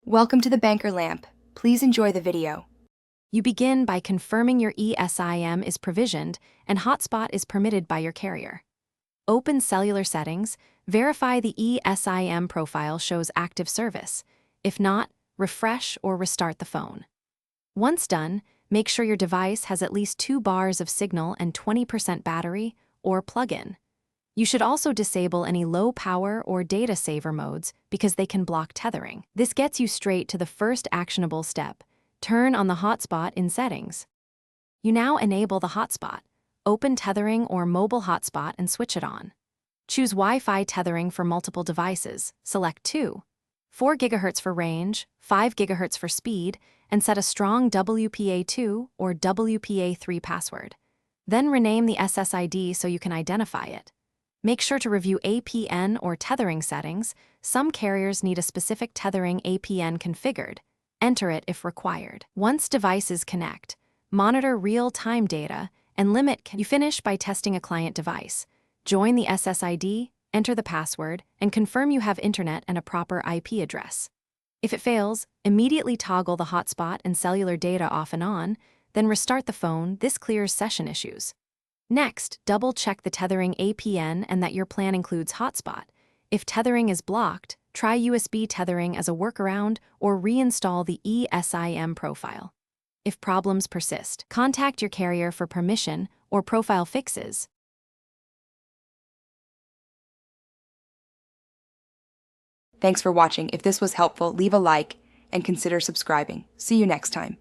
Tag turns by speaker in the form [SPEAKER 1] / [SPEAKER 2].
[SPEAKER 1] Welcome to the Banker Lamp. Please enjoy the video.
[SPEAKER 2] You begin by confirming your ESIM is provisioned and hotspot is permitted by your carrier. Open cellular settings, verify the ESIM profile shows active service. If not, refresh or restart the phone. Once done, make sure your device has at least 2 bars of signal and 20% battery or plug-in. You should also disable any low power or data saver modes because they can block tethering. This gets you straight to the first actionable step. Turn on the hotspot in settings. You now enable the hotspot. Open tethering or mobile hotspot and switch it on. Choose Wi-Fi tethering for multiple devices. Select 2. 4 GHz for range, 5 GHz for speed, and set a strong WPA2 or WPA3 password. Then rename the SSID so you can identify it. Make sure to review APN or tethering settings. Some carriers need a specific tethering APN configured. Enter it if required. Once devices connect, monitor real-time data and limit. You finish by testing a client device. Join the SSID, enter the password, and confirm you have internet and a proper IP address. If it fails, immediately toggle the hotspot and cellular data off and on, then restart the phone. This clears session issues. Next, double-check the tethering APN and that your plan includes hotspot. If tethering is blocked, try USB tethering as a workaround or reinstall the ESIM profile. If problems persist, contact your carrier for permission or profile fixes.
[SPEAKER 1] Thanks for watching. If this was helpful, leave a like and consider subscribing. See you next time.